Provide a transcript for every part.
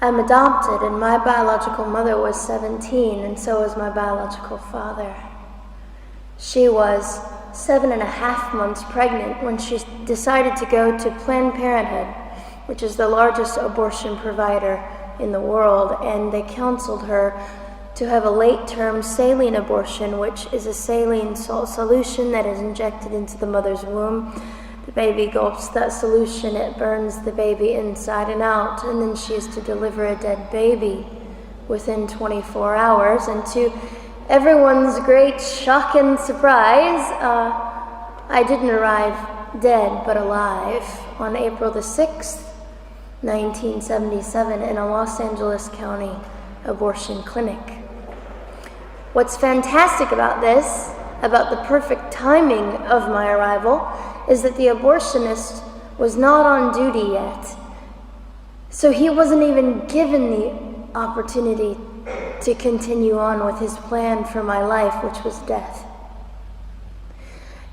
I'm adopted, and my biological mother was 17, and so was my biological father. She was 7.5 months pregnant when she decided to go to Planned Parenthood, which is the largest abortion provider in the world, and they counseled her to have a late-term saline abortion, which is a saline salt solution that is injected into the mother's womb. The baby gulps that solution, it burns the baby inside and out, and then she is to deliver a dead baby within 24 hours. And to everyone's great shock and surprise, I didn't arrive dead but alive on April the 6th, 1977 in a Los Angeles County abortion clinic. What's fantastic about this, about the perfect timing of my arrival, is that the abortionist was not on duty yet. So he wasn't even given the opportunity to continue on with his plan for my life, which was death.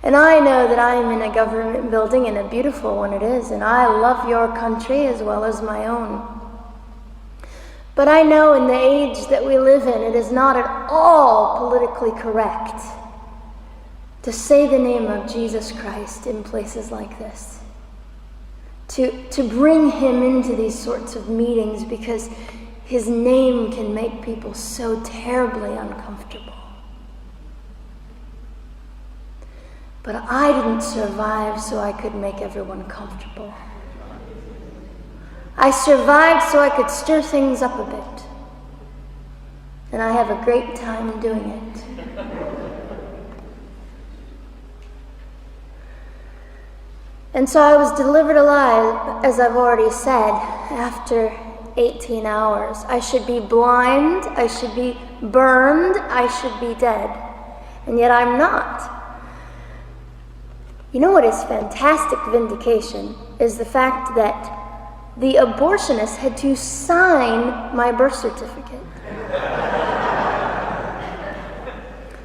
And I know that I am in a government building, and a beautiful one it is, and I love your country as well as my own. But I know in the age that we live in, it is not at all politically correct to say the name of Jesus Christ in places like this. To bring him into these sorts of meetings, because his name can make people so terribly uncomfortable. But I didn't survive so I could make everyone comfortable. I survived so I could stir things up a bit. And I have a great time doing it. And so I was delivered alive, as I've already said, after 18 hours. I should be blind, I should be burned, I should be dead. And yet I'm not. You know what is fantastic vindication is the fact that the abortionist had to sign my birth certificate.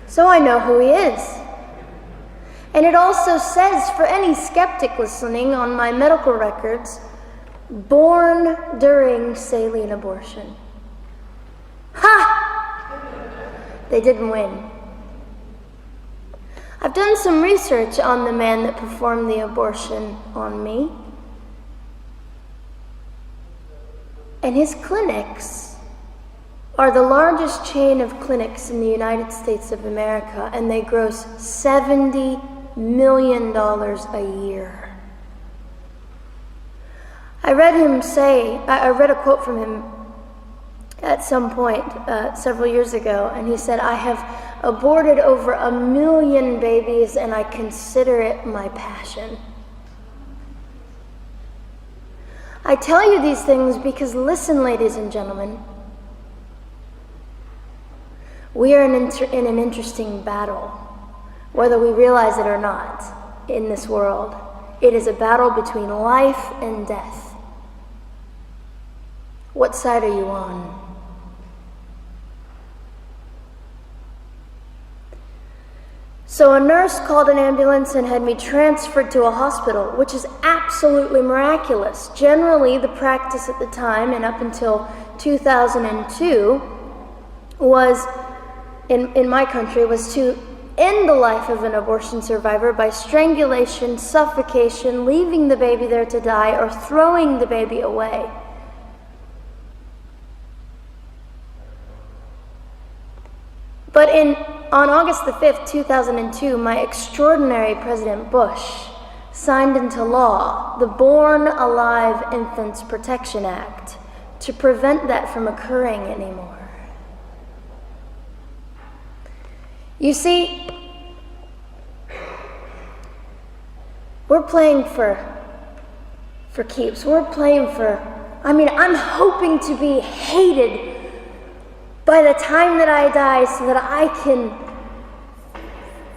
So I know who he is. And it also says, for any skeptic listening, on my medical records, born during saline abortion. Ha! They didn't win. I've done some research on the man that performed the abortion on me. And his clinics are the largest chain of clinics in the United States of America, and they gross $70 million a year. I read a quote from him at some point several years ago, and he said, "I have aborted over 1 million babies, and I consider it my passion." I tell you these things because, listen, ladies and gentlemen, we are in an interesting battle, whether we realize it or not, in this world. It is a battle between life and death. What side are you on? So a nurse called an ambulance and had me transferred to a hospital, which is absolutely miraculous. Generally, the practice at the time, and up until 2002, was, in my country, was to end the life of an abortion survivor by strangulation, suffocation, leaving the baby there to die, or throwing the baby away. But on August the 5th, 2002, my extraordinary President Bush signed into law the Born Alive Infants Protection Act to prevent that from occurring anymore. You see, we're playing for keeps. We're playing I'm hoping to be hated by the time that I die so that I can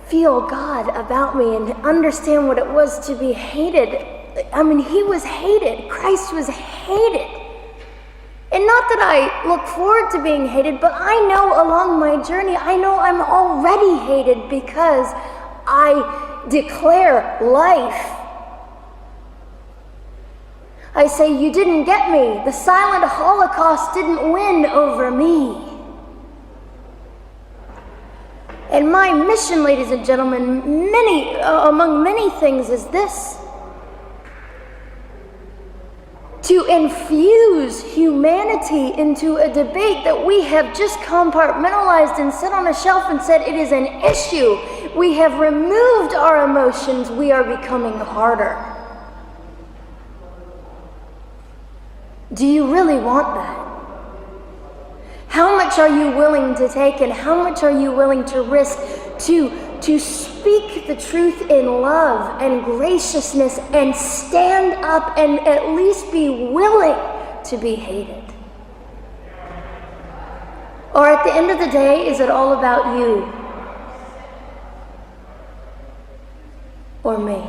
feel God about me and understand what it was to be hated. He was hated. Christ was hated. And not that I look forward to being hated, but I know along my journey, I know I'm already hated because I declare life. I say, you didn't get me. The silent Holocaust didn't win over me. And my mission, ladies and gentlemen, among many things, is this: to infuse humanity into a debate that we have just compartmentalized and set on a shelf and said it is an issue. We have removed our emotions. We are becoming harder. Do you really want that? How much are you willing to take, and how much are you willing to risk to speak the truth in love and graciousness and stand up and at least be willing to be hated? Or at the end of the day, is it all about you or me?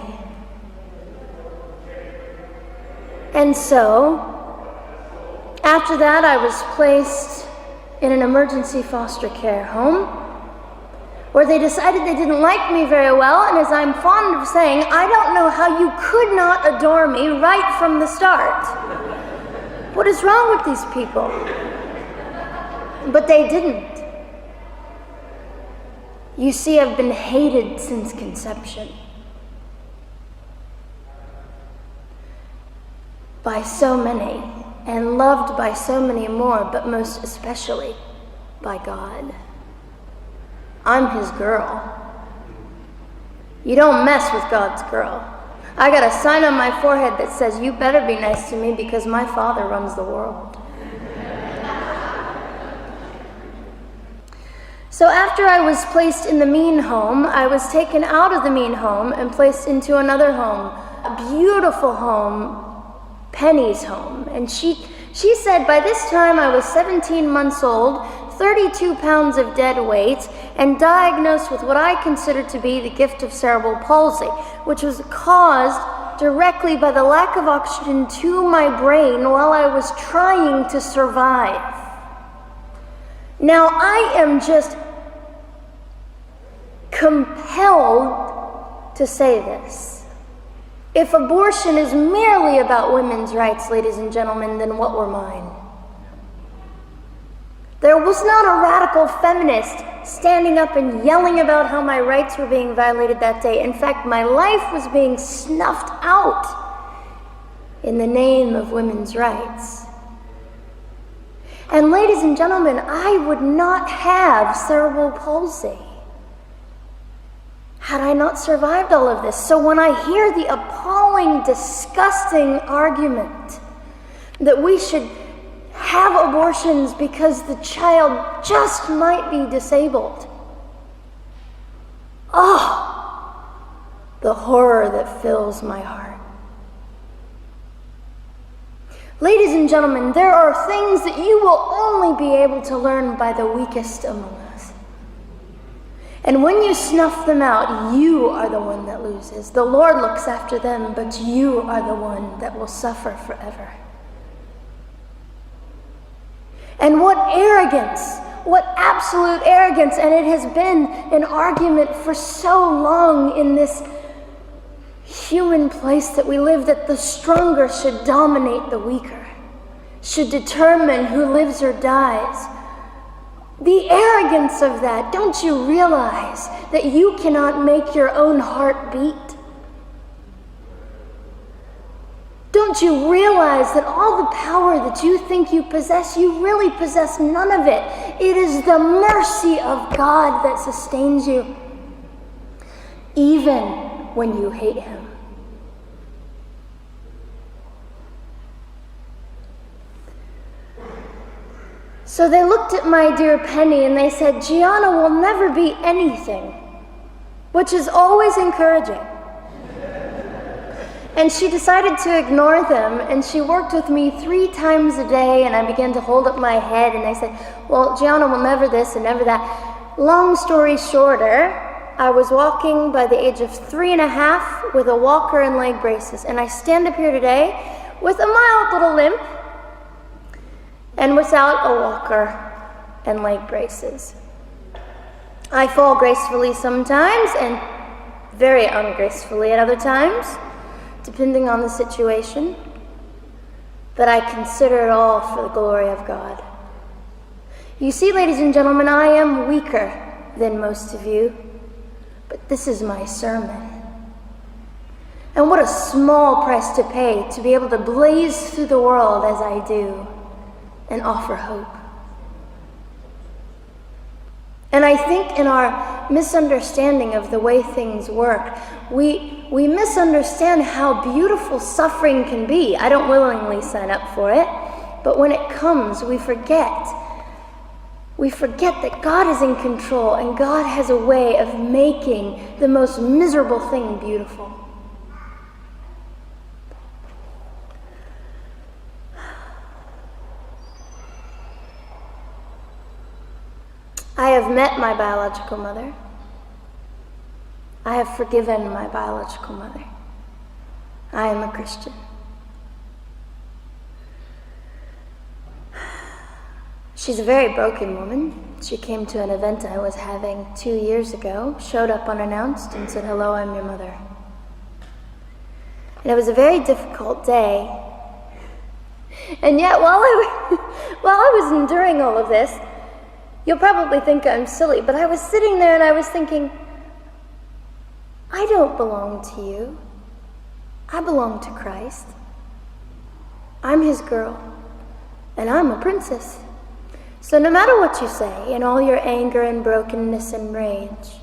And so, after that, I was placed in an emergency foster care home where they decided they didn't like me very well, and as I'm fond of saying, I don't know how you could not adore me right from the start. What is wrong with these people? But they didn't. You see, I've been hated since conception by so many, and loved by so many more, but most especially by God. I'm his girl. You don't mess with God's girl. I got a sign on my forehead that says, you better be nice to me because my Father runs the world. So after I was placed in the mean home, I was taken out of the mean home and placed into another home, a beautiful home, Penny's home. And she said by this time I was 17 months old, 32 pounds of dead weight, and diagnosed with what I considered to be the gift of cerebral palsy, which was caused directly by the lack of oxygen to my brain while I was trying to survive. Now I am just compelled to say this. If abortion is merely about women's rights, ladies and gentlemen, then what were mine? There was not a radical feminist standing up and yelling about how my rights were being violated that day. In fact, my life was being snuffed out in the name of women's rights. And ladies and gentlemen, I would not have cerebral palsy had I not survived all of this. So when I hear the appalling, disgusting argument that we should have abortions because the child just might be disabled, oh, the horror that fills my heart. Ladies and gentlemen, there are things that you will only be able to learn by the weakest among us. And when you snuff them out, you are the one that loses. The Lord looks after them, but you are the one that will suffer forever. And what arrogance, what absolute arrogance, and it has been an argument for so long in this human place that we live, that the stronger should dominate the weaker, should determine who lives or dies. The arrogance of that, don't you realize that you cannot make your own heart beat? Don't you realize that all the power that you think you possess, you really possess none of it? It is the mercy of God that sustains you, even when you hate him. So they looked at my dear Penny and they said, Gianna will never be anything, which is always encouraging. And she decided to ignore them, and she worked with me 3 times a day, and I began to hold up my head, and they said, well, Gianna will never this and never that. Long story shorter, I was walking by the age of 3.5 with a walker and leg braces, and I stand up here today with a mild little limp, and without a walker and leg braces. I fall gracefully sometimes and very ungracefully at other times, depending on the situation. that I consider it all for the glory of God. You see, ladies and gentlemen, I am weaker than most of you, but this is my sermon. And what a small price to pay to be able to blaze through the world as I do and offer hope. And I think in our misunderstanding of the way things work, we misunderstand how beautiful suffering can be. I don't willingly sign up for it, but when it comes, we forget. We forget that God is in control and God has a way of making the most miserable thing beautiful. I have met my biological mother. I have forgiven my biological mother. I am a Christian. She's a very broken woman. She came to an event I was having 2 years ago, showed up unannounced, and said, "Hello, I'm your mother." And it was a very difficult day. And yet, while I was enduring all of this, you'll probably think I'm silly, but I was sitting there and I was thinking, I don't belong to you. I belong to Christ. I'm his girl, and I'm a princess. So no matter what you say, in all your anger and brokenness and rage,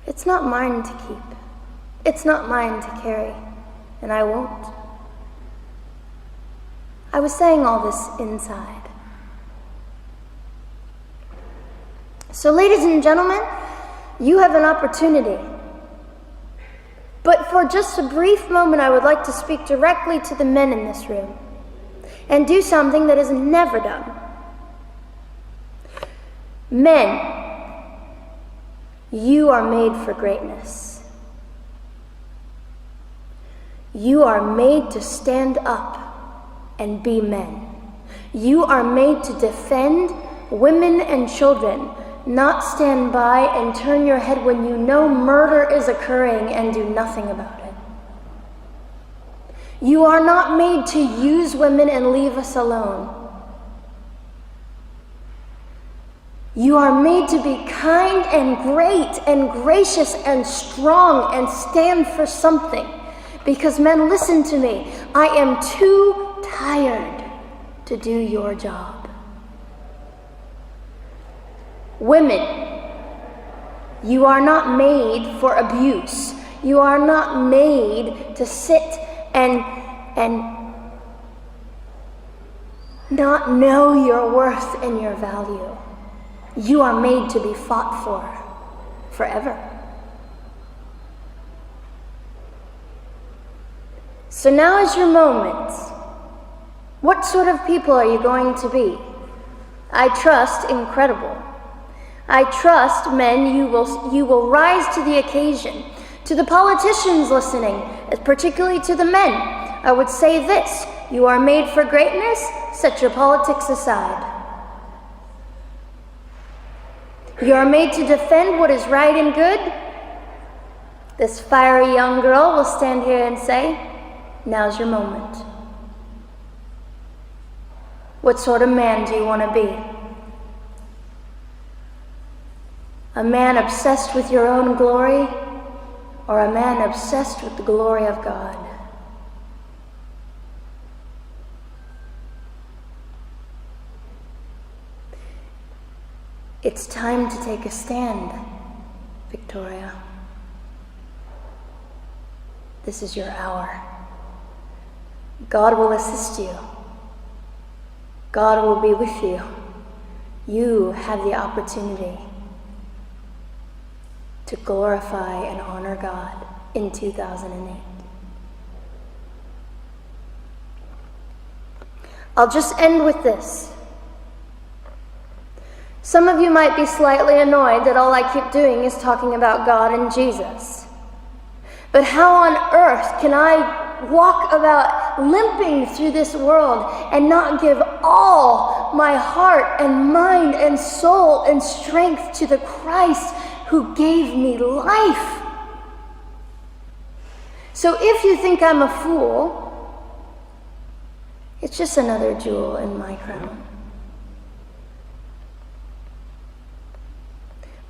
it's not mine to keep. It's not mine to carry, and I won't. I was saying all this inside. So ladies and gentlemen, you have an opportunity. But for just a brief moment, I would like to speak directly to the men in this room and do something that is never done. Men, you are made for greatness. You are made to stand up and be men. You are made to defend women and children, not stand by and turn your head when you know murder is occurring and do nothing about it. You are not made to use women and leave us alone. You are made to be kind and great and gracious and strong and stand for something. Because men, listen to me, I am too tired to do your job. Women, you are not made for abuse. You are not made to sit and not know your worth and your value. You are made to be fought for forever. So now is your moment. What sort of people are you going to be? I trust incredible. I trust, men, you will rise to the occasion. To the politicians listening, particularly to the men, I would say this: you are made for greatness, set your politics aside. You are made to defend what is right and good. This fiery young girl will stand here and say, now's your moment. What sort of man do you want to be? A man obsessed with your own glory, or a man obsessed with the glory of God? It's time to take a stand, Victoria. This is your hour. God will assist you. God will be with you. You have the opportunity to glorify and honor God in 2008. I'll just end with this. Some of you might be slightly annoyed that all I keep doing is talking about God and Jesus. But how on earth can I walk about limping through this world and not give all my heart and mind and soul and strength to the Christ who gave me life? So if you think I'm a fool, It's just another jewel in my crown.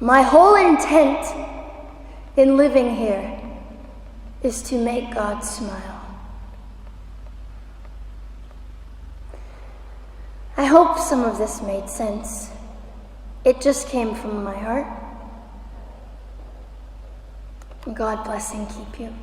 My whole intent in living here is to make God smile. I hope some of this made sense. It just came from my heart. God bless and keep you.